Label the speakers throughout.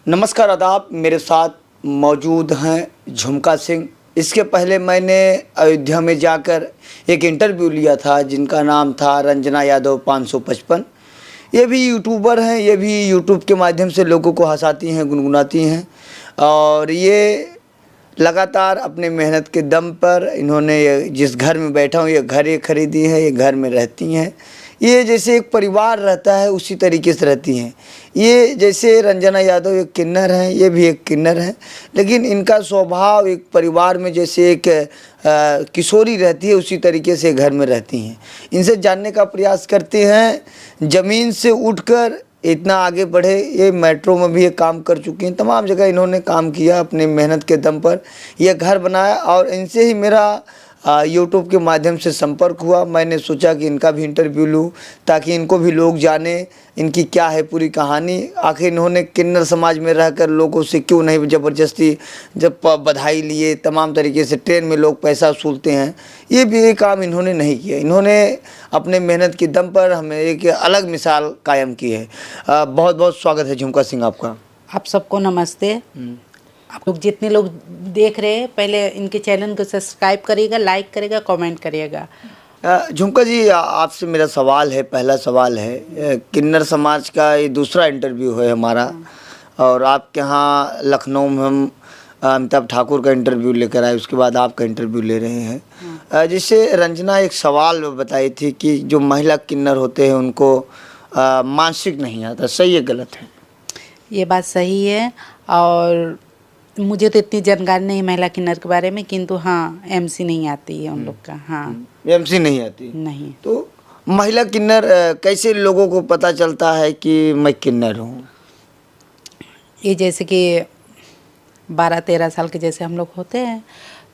Speaker 1: नमस्कार आदाब, मेरे साथ मौजूद हैं झुमका सिंह। इसके पहले मैंने अयोध्या में जाकर एक इंटरव्यू लिया था जिनका नाम था रंजना यादव 555। ये भी यूट्यूबर हैं, ये भी यूट्यूब के माध्यम से लोगों को हंसाती हैं, गुनगुनाती हैं और ये लगातार अपने मेहनत के दम पर इन्होंने जिस घर में बैठा हूँ ये घर ये ख़रीदी है, ये घर में रहती हैं। ये जैसे एक परिवार रहता है उसी तरीके से रहती हैं। ये जैसे रंजना यादव एक किन्नर हैं, ये भी एक किन्नर हैं, लेकिन इनका स्वभाव एक परिवार में जैसे एक किशोरी रहती है उसी तरीके से घर में रहती हैं। इनसे जानने का प्रयास करते हैं। ज़मीन से उठकर इतना आगे बढ़े, ये मेट्रो में भी ये काम कर चुकी हैं, तमाम जगह इन्होंने काम किया, अपने मेहनत के दम पर यह घर बनाया और इनसे ही मेरा यूट्यूब के माध्यम से संपर्क हुआ। मैंने सोचा कि इनका भी इंटरव्यू लूँ ताकि इनको भी लोग जाने इनकी क्या है पूरी कहानी। आखिर इन्होंने किन्नर समाज में रहकर लोगों से क्यों नहीं ज़बरदस्ती जब बधाई लिए, तमाम तरीके से ट्रेन में लोग पैसा वसूलते हैं, ये भी एक काम इन्होंने नहीं किया। इन्होंने अपने मेहनत के दम पर हमें एक अलग मिसाल कायम की है। बहुत बहुत स्वागत है झुमका सिंह आपका।
Speaker 2: आप सबको नमस्ते। आप लोग जितने लोग देख रहे हैं पहले इनके चैनल को सब्सक्राइब करिएगा, लाइक करिएगा, कमेंट करिएगा।
Speaker 1: झुमका जी, आपसे मेरा सवाल है, पहला सवाल है, किन्नर समाज का ये दूसरा इंटरव्यू है हमारा और आपके यहाँ लखनऊ में हम अमिताभ ठाकुर का इंटरव्यू लेकर आए, उसके बाद आपका इंटरव्यू ले रहे हैं। जिससे रंजना एक सवाल बताई थी कि जो महिला किन्नर होते हैं उनको मानसिक नहीं आता, सही है गलत है?
Speaker 2: ये बात सही है और मुझे तो इतनी जानकारी नहीं महिला किन्नर के बारे में, किंतु हाँ एमसी नहीं आती है उन लोग का। हाँ
Speaker 1: एमसी नहीं आती
Speaker 2: नहीं।
Speaker 1: तो महिला किन्नर कैसे लोगों को पता चलता है कि मैं किन्नर हूँ?
Speaker 2: ये जैसे कि 12-13 साल के जैसे हम लोग होते हैं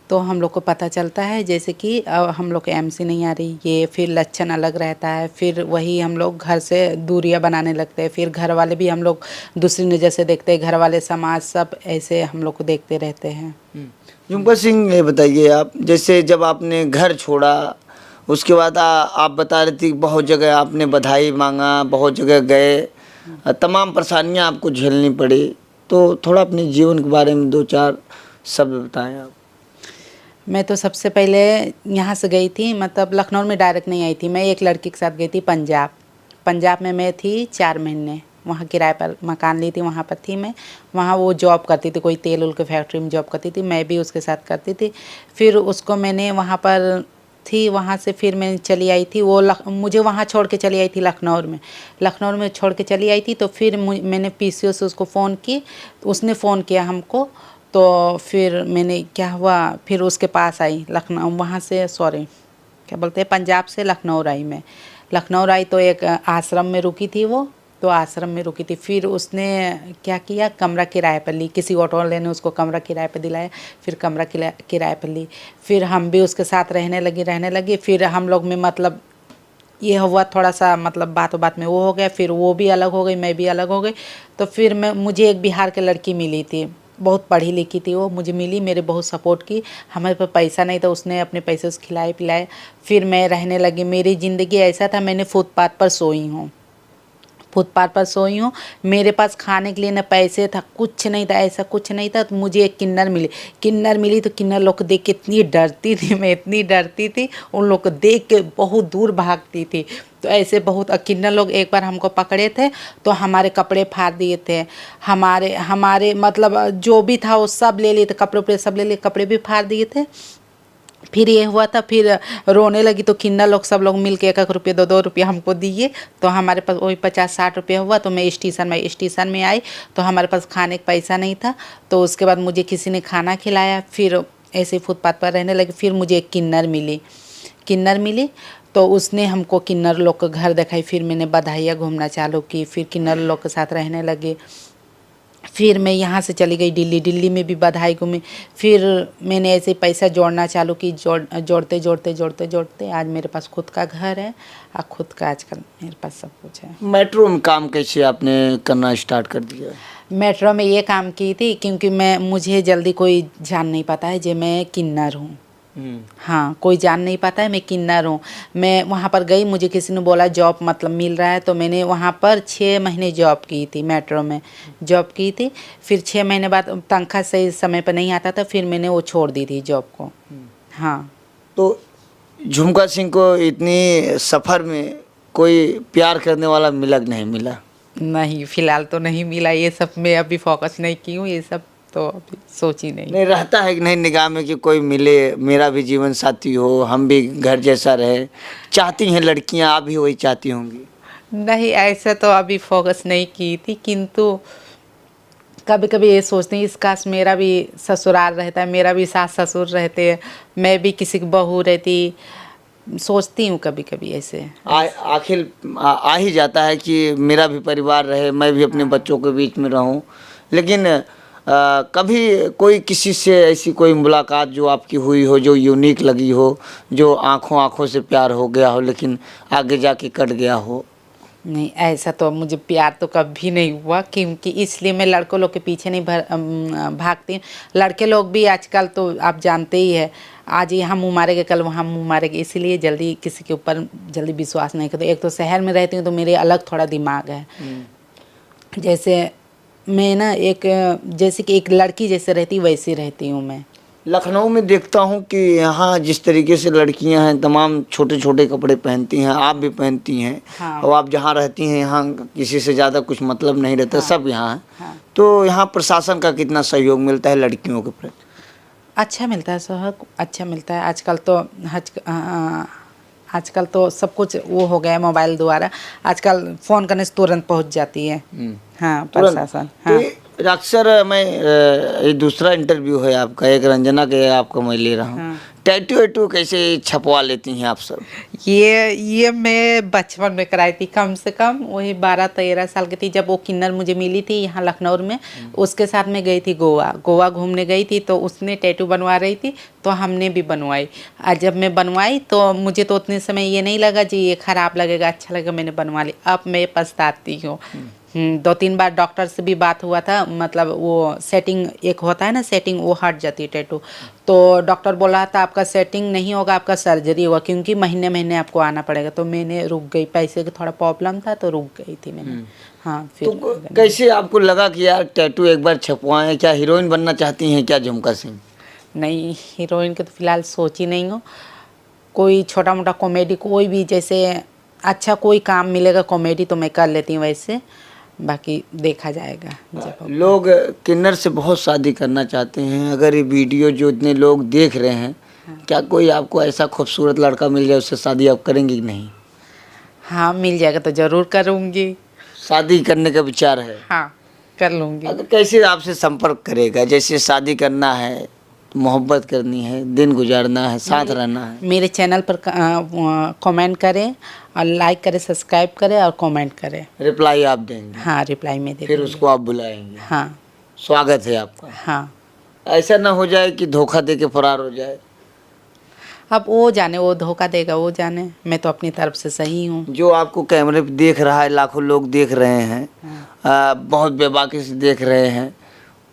Speaker 2: तो हम लोग को पता चलता है जैसे कि अब हम लोग को एमसी नहीं आ रही, ये फिर लक्षण अलग रहता है, फिर वही हम लोग घर से दूरियां बनाने लगते हैं, फिर घर वाले भी हम लोग दूसरी नज़र से देखते हैं, घर वाले समाज सब ऐसे हम लोग को देखते रहते हैं।
Speaker 1: झुमका सिंह, ये बताइए आप, जैसे जब आपने घर छोड़ा उसके बाद आप बता रही थी बहुत जगह आपने बधाई मांगा, बहुत जगह गए, तमाम परेशानियाँ आपको झेलनी पड़ी, तो थोड़ा अपने जीवन के बारे में 2-4 शब्द बताएं आप।
Speaker 2: मैं तो सबसे पहले यहाँ से गई थी, मतलब लखनऊ में डायरेक्ट नहीं आई थी, मैं एक लड़की के साथ गई थी पंजाब में मैं थी 4 महीने। वहाँ किराए पर मकान ली थी, वहाँ पर थी मैं। वहाँ वो जॉब करती थी, कोई तेल उल के फैक्ट्री में जॉब करती थी, मैं भी उसके साथ करती थी। फिर उसको मैंने वहाँ पर थी, वहाँ से फिर मैं चली आई थी, वो मुझे वहाँ छोड़ के चली आई थी लखनऊ में छोड़ के चली आई थी। तो फिर मैंने पीसीओ से उसको फ़ोन की, उसने फ़ोन किया हमको, तो फिर मैंने क्या हुआ, फिर उसके पास आई लखनऊ, वहाँ से क्या बोलते हैं पंजाब से लखनऊ आई तो एक आश्रम में रुकी थी वो, तो आश्रम में रुकी थी। फिर उसने क्या किया, कमरा किराए पर ली, किसी ऑटो वाले ने उसको कमरा किराए पर दिलाया, फिर कमरा किराए पर ली। फिर हम भी उसके साथ रहने लगी। फिर हम लोग में मतलब ये हुआ थोड़ा सा, मतलब बात में वो हो गया, फिर वो भी अलग हो गई, मैं भी अलग हो गई। तो फिर मुझे एक बिहार की लड़की मिली थी, बहुत पढ़ी लिखी थी वो, मुझे मिली, मेरे बहुत सपोर्ट की। हमारे पास पैसा नहीं था, उसने अपने पैसे से खिलाए पिलाए, फिर मैं रहने लगी। मेरी ज़िंदगी ऐसा था, मैंने फुटपाथ पर सोई हूँ। मेरे पास खाने के लिए न पैसे था, कुछ नहीं था, ऐसा कुछ नहीं था। तो मुझे एक किन्नर मिली तो किन्नर लोग को देख के इतनी डरती थी मैं, इतनी डरती थी, उन लोग को देख के बहुत दूर भागती थी। तो ऐसे बहुत किन्नर लोग एक बार हमको पकड़े थे तो हमारे कपड़े फाड़ दिए थे, हमारे मतलब जो भी था वो सब ले लिए थे, कपड़े सब ले लिए, कपड़े भी फाड़ दिए थे। फिर ये हुआ था, फिर रोने लगी तो किन्नर लोग सब लोग मिल के 1-1 रुपये 2-2 रुपये हमको दिए। तो हमारे पास वही 50-60 रुपये हुआ। तो मैं स्टेशन में आई तो हमारे पास खाने का पैसा नहीं था। तो उसके बाद मुझे किसी ने खाना खिलाया, फिर ऐसे फुटपाथ पर रहने लगी। फिर मुझे एक किन्नर मिली तो उसने हमको किन्नर लोग का घर दिखाई, फिर मैंने बधाइयाँ घूमना चालू की, फिर किन्नर लोग के साथ रहने लगे। फिर मैं यहाँ से चली गई दिल्ली में भी बधाई घूमी। फिर मैंने ऐसे पैसा जोड़ना चालू की, जोड़ते आज मेरे पास खुद का घर है और खुद का आजकल मेरे पास सब कुछ है।
Speaker 1: मेट्रो में काम कैसे आपने करना स्टार्ट कर दिया?
Speaker 2: मेट्रो में ये काम की थी क्योंकि मुझे जल्दी कोई जान नहीं पाता है जो मैं किन्नर हूँ। हाँ, कोई जान नहीं पाता है मैं किन्नर हूँ। मैं वहाँ पर गई, मुझे किसी ने बोला जॉब मतलब मिल रहा है, तो मैंने वहाँ पर 6 महीने जॉब की थी, मेट्रो में जॉब की थी। फिर 6 महीने बाद तनख्वाह सही समय पर नहीं आता था, फिर मैंने वो छोड़ दी थी जॉब को। हाँ।
Speaker 1: तो झुमका सिंह को इतनी सफ़र में कोई प्यार करने वाला मिला कि नहीं मिला?
Speaker 2: नहीं, फिलहाल तो नहीं मिला। ये सब में अभी फोकस नहीं की हूँ, ये सब तो अभी सोची नहीं।
Speaker 1: नहीं रहता है कि नहीं निगाह में कि कोई मिले, मेरा भी जीवन साथी हो, हम भी घर जैसा रहे? चाहती हैं लड़कियां, आप भी वही चाहती होंगी?
Speaker 2: नहीं, ऐसा तो अभी फोकस नहीं की थी, किंतु कभी कभी ये सोचती हूँ इस काश मेरा भी ससुराल रहता है, मेरा भी सास ससुर रहते, मैं भी किसी की बहू रहती। सोचती हूँ कभी कभी ऐसे।
Speaker 1: आखिर आ ही जाता है कि मेरा भी परिवार रहे, मैं भी अपने बच्चों के बीच में रहूं। लेकिन कभी कोई किसी से ऐसी कोई मुलाकात जो आपकी हुई हो, जो यूनिक लगी हो, जो आंखों आंखों से प्यार हो गया हो लेकिन आगे जाके कट गया हो?
Speaker 2: नहीं, ऐसा तो मुझे प्यार तो कभी नहीं हुआ, क्योंकि इसलिए मैं लड़कों लोग के पीछे नहीं भागती हूँ। लड़के लोग भी आजकल तो आप जानते ही है, आज यहाँ मुँह मारेंगे, कल वहाँ मुँह मारेंगे, इसीलिए जल्दी किसी के ऊपर जल्दी विश्वास नहीं करते। एक तो शहर में रहती हूँ तो मेरे अलग थोड़ा दिमाग है। जैसे मैं ना जैसे कि एक लड़की जैसे रहती वैसी रहती हूँ मैं।
Speaker 1: लखनऊ में देखता हूँ कि यहाँ जिस तरीके से लड़कियाँ हैं तमाम छोटे छोटे कपड़े पहनती हैं, आप भी पहनती हैं।
Speaker 2: हाँ।
Speaker 1: और आप जहाँ रहती हैं यहाँ किसी से ज़्यादा कुछ मतलब नहीं रहता।
Speaker 2: हाँ।
Speaker 1: सब यहाँ है।
Speaker 2: हाँ।
Speaker 1: तो यहाँ प्रशासन का कितना सहयोग मिलता है लड़कियों के प्रति?
Speaker 2: अच्छा मिलता है, सहयोग अच्छा मिलता है। आजकल तो सब कुछ वो हो गया है मोबाइल द्वारा। आजकल फ़ोन करने से तुरंत पहुंच जाती है। हाँ,
Speaker 1: तुरंत।
Speaker 2: प्रशासन।
Speaker 1: तो
Speaker 2: हाँ।
Speaker 1: अक्सर मैं ये दूसरा इंटरव्यू है आपका, एक रंजना के आपका मैं ले रहा हूँ।
Speaker 2: हाँ।
Speaker 1: टैटू वैटू कैसे छपवा लेती हैं आप सब?
Speaker 2: ये मैं बचपन में कराई थी, कम से कम वही 12-13 साल की थी जब वो किन्नर मुझे मिली थी यहाँ लखनऊ में। उसके साथ में गई थी गोवा घूमने गई थी, तो उसने टैटू बनवा रही थी तो हमने भी बनवाई। और जब मैं बनवाई तो मुझे तो उतने समय ये नहीं लगा जी ये ख़राब लगेगा, अच्छा लगेगा, मैंने बनवा ली। अब मैं पछताती हूँ। 2-3 बार डॉक्टर से भी बात हुआ था, मतलब वो सेटिंग एक होता है ना, सेटिंग वो हट जाती है टैटू। तो डॉक्टर बोला था आपका सेटिंग नहीं होगा, आपका सर्जरी होगा, क्योंकि महीने महीने आपको आना पड़ेगा। तो मैंने रुक गई, पैसे का थोड़ा प्रॉब्लम था तो रुक गई थी मैंने। हाँ। फिर
Speaker 1: तो कैसे आपको लगा कि यार टैटू एक बार छपवाएं? क्या हीरोइन बनना चाहती हैं क्या झुमका सिंह?
Speaker 2: नहीं, हीरोइन के तो फिलहाल सोची नहीं हूँ। कोई छोटा मोटा कॉमेडी, कोई भी जैसे अच्छा कोई काम मिलेगा कॉमेडी तो मैं कर लेती हूँ, वैसे बाकी देखा जाएगा जब।
Speaker 1: लोग किन्नर से बहुत शादी करना चाहते हैं। अगर ये वीडियो जो इतने लोग देख रहे हैं, क्या कोई आपको ऐसा खूबसूरत लड़का मिल जाए उससे शादी आप करेंगी कि नहीं?
Speaker 2: हाँ, मिल जाएगा तो ज़रूर करूँगी।
Speaker 1: शादी करने का विचार है?
Speaker 2: हाँ, कर लूँगी।
Speaker 1: अगर कैसे आपसे संपर्क करेगा? जैसे शादी करना है, मोहब्बत करनी है, दिन गुजारना है, साथ रहना है।
Speaker 2: मेरे चैनल पर कमेंट करें और लाइक करें, सब्सक्राइब करें और कमेंट करें।
Speaker 1: रिप्लाई आप देंगे?
Speaker 2: हाँ, रिप्लाई में दे
Speaker 1: फिर
Speaker 2: दूँगी।
Speaker 1: उसको आप बुलाएंगे?
Speaker 2: हाँ।
Speaker 1: स्वागत है आपका।
Speaker 2: हाँ।
Speaker 1: ऐसा ना हो जाए कि धोखा दे के फरार हो जाए।
Speaker 2: अब वो जाने, वो धोखा देगा वो जाने, मैं तो अपनी तरफ से सही हूँ।
Speaker 1: जो आपको कैमरे पे देख रहा है, लाखों लोग देख रहे हैं, बहुत बेबाकी से देख रहे हैं,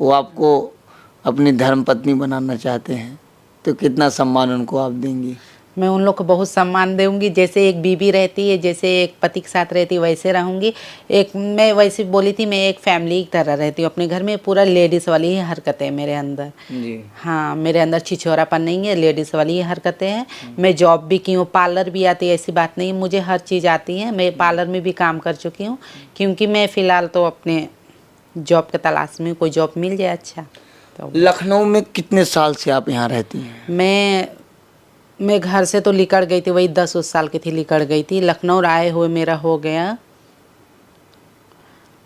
Speaker 1: वो आपको अपनी धर्मपत्नी बनाना चाहते हैं, तो कितना सम्मान उनको आप देंगी?
Speaker 2: मैं उन लोग को बहुत सम्मान दूंगी। जैसे एक बीवी रहती है, जैसे एक पति के साथ रहती है, वैसे रहूंगी। मैं वैसे बोली थी, मैं एक फैमिली की तरह रहती हूँ अपने घर में। पूरा लेडीज़ वाली ही हरकतें हैं मेरे अंदर
Speaker 1: जी।
Speaker 2: हाँ, मेरे अंदर छिछोरापन नहीं है, लेडीज़ वाली ही हरकतें हैं। मैं जॉब भी की हूँ, पार्लर भी आती है, ऐसी बात नहीं, मुझे हर चीज़ आती है। मैं पार्लर में भी काम कर चुकी हूँ, क्योंकि मैं फ़िलहाल तो अपने जॉब के तलाश में, कोई जॉब मिल जाए अच्छा तो।
Speaker 1: लखनऊ में कितने साल से आप यहाँ रहती हैं?
Speaker 2: मैं घर से तो निकल गई थी, वही 10 साल की थी, निकल गई थी। लखनऊ आए हुए मेरा हो गया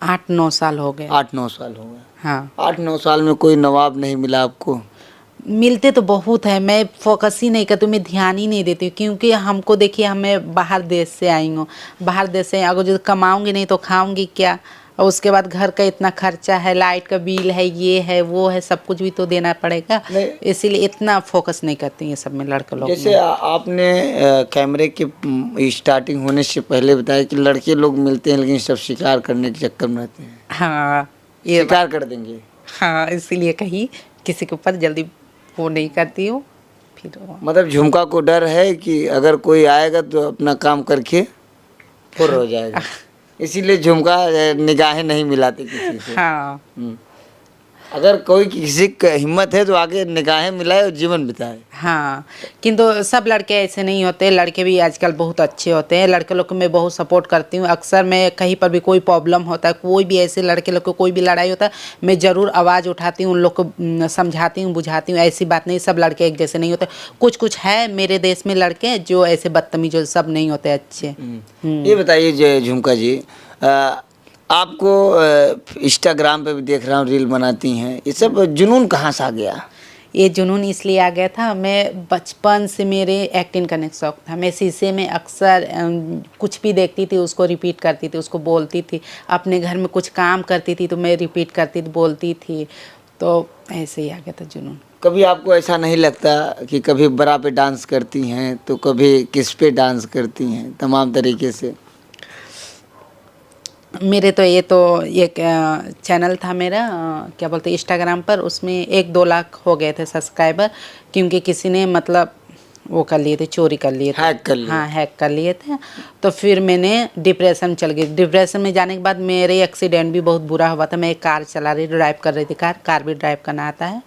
Speaker 2: 8-9 साल हो गए।
Speaker 1: 8-9 साल हो गए।
Speaker 2: हाँ।
Speaker 1: 8-9 साल में कोई नवाब नहीं मिला आपको?
Speaker 2: मिलते तो बहुत है, मैं फोकस ही नहीं करती, मैं ध्यान ही नहीं देती, क्योंकि हमको देखिए, हमें बाहर देश से आई हूँ। बाहर देश से अगर जो कमाऊँगी नहीं तो खाऊँगी क्या? और उसके बाद घर का इतना खर्चा है, लाइट का बिल है, ये है वो है, सब कुछ भी तो देना पड़ेगा। इसीलिए इतना फोकस नहीं करती हैं सब में लड़के लोग।
Speaker 1: जैसे आपने कैमरे के स्टार्टिंग होने से पहले बताया कि लड़के लोग मिलते हैं लेकिन सब शिकार करने के चक्कर में रहते हैं।
Speaker 2: हाँ, ये
Speaker 1: शिकार कर देंगे।
Speaker 2: हाँ, इसीलिए कहीं किसी के ऊपर जल्दी वो नहीं करती हूँ। फिर वो
Speaker 1: मतलब झुमका को डर है कि अगर कोई आएगा तो अपना काम करके फुर हो जाएगा, इसीलिए झुमका निगाहें नहीं मिलाती किसी से।
Speaker 2: हाँ
Speaker 1: हम्म। अगर कोई किसी का हिम्मत है तो आगे निगाहें मिलाए और जीवन बिताए।
Speaker 2: हाँ, किंतु सब लड़के ऐसे नहीं होते, लड़के भी आजकल बहुत अच्छे होते हैं। लड़के लोग को मैं बहुत सपोर्ट करती हूँ। अक्सर मैं कहीं पर भी कोई प्रॉब्लम होता है, कोई भी ऐसे लड़के लोग को कोई भी लड़ाई होता है, मैं ज़रूर आवाज़ उठाती हूँ, उन लोग को समझाती हूँ, बुझाती हूँ। ऐसी बात नहीं, सब लड़के एक जैसे नहीं होते। कुछ कुछ है मेरे देश में लड़के जो ऐसे बदतमीज, जो सब नहीं होते अच्छे।
Speaker 1: ये बताइए झुमका जी, आपको इंस्टाग्राम पे भी देख रहा हूँ रील बनाती हैं, ये सब जुनून कहाँ से आ गया?
Speaker 2: ये जुनून इसलिए आ गया था, मैं बचपन से मेरे एक्टिंग करने का शौक था। मैं शीशे में अक्सर कुछ भी देखती थी उसको रिपीट करती थी, उसको बोलती थी। अपने घर में कुछ काम करती थी तो मैं रिपीट करती थी, बोलती थी। तो ऐसे ही आ गया था जुनून।
Speaker 1: कभी आपको ऐसा नहीं लगता कि कभी बरा पे डांस करती हैं तो कभी किस पे डांस करती हैं, तमाम तरीके से?
Speaker 2: मेरे तो ये तो एक चैनल था मेरा, क्या बोलते इंस्टाग्राम पर, उसमें 1-2 लाख हो गए थे सब्सक्राइबर, क्योंकि किसी ने मतलब वो कर लिए थे, चोरी कर लिए थे,
Speaker 1: हैक कर लिए।
Speaker 2: हाँ हैक कर लिए थे। तो फिर मैंने डिप्रेशन में चल गई। डिप्रेशन में जाने के बाद मेरे एक्सीडेंट भी बहुत बुरा हुआ था। मैं एक कार चला रही, ड्राइव कर रही थी, कार भी ड्राइव करना आता है।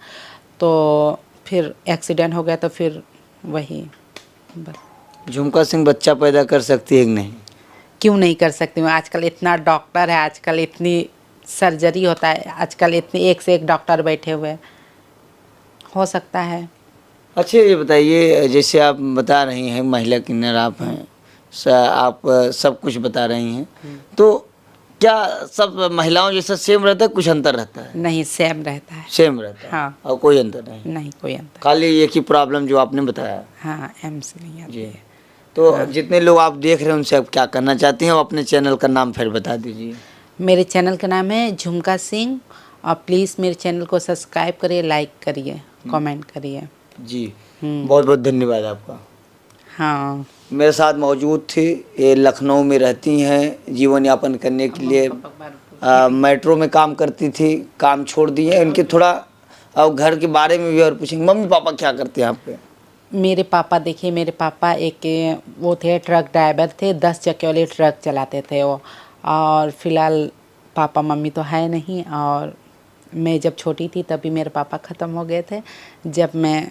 Speaker 2: तो फिर एक्सीडेंट हो गया, तो फिर वही बस।
Speaker 1: झुमका सिंह बच्चा पैदा कर सकती है कि नहीं?
Speaker 2: क्यों नहीं कर सकती हूँ? आजकल इतना डॉक्टर है, आजकल इतनी सर्जरी होता है, आजकल इतने एक से एक डॉक्टर बैठे हुए हैं, हो सकता है।
Speaker 1: अच्छा ये बताइए, जैसे आप बता रही हैं महिला किन्नर आप हैं, आप सब कुछ बता रही हैं, तो क्या सब महिलाओं जैसा सेम रहता है, कुछ अंतर रहता है?
Speaker 2: नहीं, सेम रहता है।
Speaker 1: सेम रहता है।
Speaker 2: हाँ।
Speaker 1: और कोई अंतर नहीं?
Speaker 2: नहीं, कोई अंतर।
Speaker 1: खाली एक ही प्रॉब्लम जो आपने बताया।
Speaker 2: हाँ, एम से नहीं आती
Speaker 1: जी।
Speaker 2: है।
Speaker 1: तो जितने लोग आप देख रहे हैं उनसे आप क्या करना चाहती हैं, और अपने चैनल का नाम फिर बता दीजिए।
Speaker 2: मेरे चैनल का नाम है झुमका सिंह, और प्लीज़ मेरे चैनल को सब्सक्राइब करिए, लाइक करिए, कमेंट करिए।
Speaker 1: जी, बहुत बहुत धन्यवाद आपका।
Speaker 2: हाँ,
Speaker 1: मेरे साथ मौजूद थी, ये लखनऊ में रहती हैं, जीवन यापन करने के लिए मेट्रो में काम करती थी, काम छोड़ दी है। इनके थोड़ा अब घर के बारे में भी और पूछेंगे। मम्मी पापा क्या करते हैं आपके?
Speaker 2: मेरे पापा देखिए, मेरे पापा एक वो थे, ट्रक ड्राइवर थे, 10 चक्के वाले ट्रक चलाते थे वो। और फिलहाल पापा मम्मी तो है नहीं, और मैं जब छोटी थी तभी मेरे पापा ख़त्म हो गए थे। जब मैं,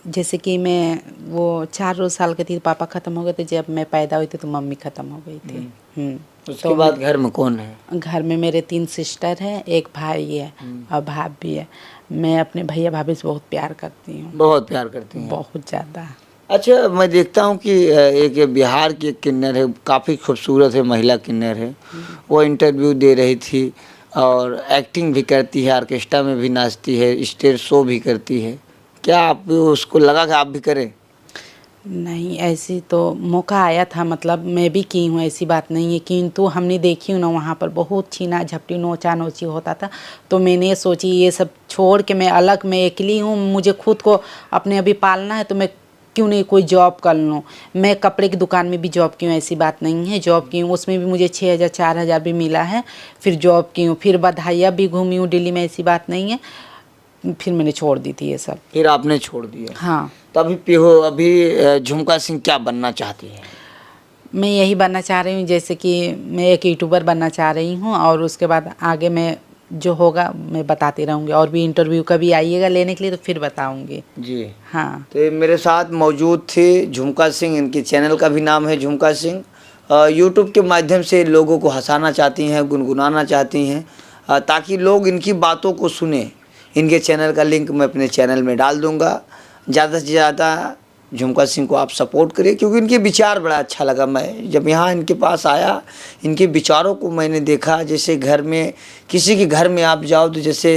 Speaker 2: जैसे कि मैं वो 4 साल की थी, पापा ख़त्म हो गए थे। जब मैं पैदा हुई थी तो मम्मी ख़त्म हो गई थी।
Speaker 1: उसके बाद घर में कौन है?
Speaker 2: घर में मेरे 3 सिस्टर हैं, एक भाई है और भाभी है। मैं अपने भैया भाभी से बहुत प्यार करती हूँ।
Speaker 1: बहुत प्यार करती हैं?
Speaker 2: बहुत ज़्यादा।
Speaker 1: अच्छा, मैं देखता हूँ कि एक बिहार की एक किन्नर है, काफ़ी खूबसूरत है, महिला किन्नर है, वो इंटरव्यू दे रही थी और एक्टिंग भी करती है, ऑर्केस्ट्रा में भी नाचती है, स्टेज शो भी करती है। क्या आप उसको लगा कि आप भी करें?
Speaker 2: नहीं, ऐसी तो मौका आया था, मतलब मैं भी की हूँ, ऐसी बात नहीं है, किंतु हमने देखी हूँ ना, वहाँ पर बहुत छीना झपटी नोचा नोची होता था। तो मैंने सोची ये सब छोड़ के मैं अलग, मैं अकेली हूँ, मुझे खुद को अपने अभी पालना है, तो मैं क्यों नहीं कोई जॉब कर लूँ। मैं कपड़े की दुकान में भी जॉब की हूँ, ऐसी बात नहीं है, जॉब की हूँ, उसमें भी मुझे 6,000 4,000 भी मिला है। फिर जॉब की हूँ, फिर बधाइयाँ भी घूमी हूँ दिल्ली में, ऐसी बात नहीं है। फिर मैंने छोड़ दी थी ये सब।
Speaker 1: फिर आपने छोड़ दिया?
Speaker 2: हाँ।
Speaker 1: तो अभी झुमका सिंह क्या बनना चाहती है?
Speaker 2: मैं यही बनना चाह रही हूँ, जैसे कि मैं एक यूट्यूबर बनना चाह रही हूँ, और उसके बाद आगे मैं जो होगा मैं बताती रहूँगी, और भी इंटरव्यू का भी आइएगा लेने के लिए तो फिर बताऊँगी।
Speaker 1: जी
Speaker 2: हाँ।
Speaker 1: तो ये मेरे साथ मौजूद थे झुमका सिंह, इनके चैनल का भी नाम है झुमका सिंह। यूट्यूब के माध्यम से लोगों को हंसाना चाहती हैं, गुनगुनाना चाहती हैं, ताकि लोग इनकी बातों को सुने। इनके चैनल का लिंक मैं अपने चैनल में डाल दूँगा। ज़्यादा से ज़्यादा झुमका सिंह को आप सपोर्ट करिए, क्योंकि इनके विचार बड़ा अच्छा लगा। मैं जब यहाँ इनके पास आया, इनके विचारों को मैंने देखा। जैसे घर में किसी के घर में आप जाओ तो जैसे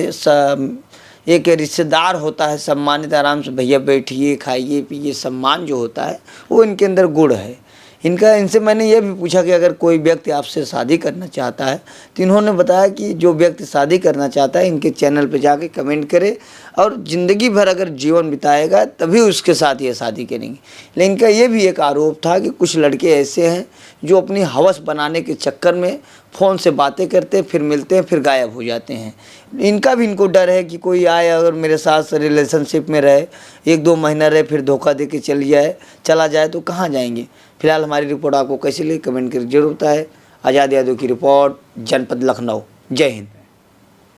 Speaker 1: एक रिश्तेदार होता है सम्मानित, आराम से भैया बैठिए खाइए पिए, सम्मान जो होता है वो इनके अंदर गुण है। इनसे मैंने ये भी पूछा कि अगर कोई व्यक्ति आपसे शादी करना चाहता है, तो इन्होंने बताया कि जो व्यक्ति शादी करना चाहता है इनके चैनल पे जाके कमेंट करे और ज़िंदगी भर अगर जीवन बिताएगा तभी उसके साथ ये शादी करेंगे। लेकिन इनका ये भी एक आरोप था कि कुछ लड़के ऐसे हैं जो अपनी हवस बनाने के चक्कर में फ़ोन से बातें करते हैं, फिर मिलते हैं, फिर गायब हो जाते हैं। इनको डर है कि कोई आए अगर मेरे साथ रिलेशनशिप में रहे, 1-2 महीना रहे, फिर धोखा दे के चला जाए तो कहाँ जाएंगे। फिलहाल हमारी रिपोर्ट आपको कैसी लगी कमेंट करके जरूर बताएं। आज़ाद यादव की रिपोर्ट, जनपद लखनऊ। जय हिंद।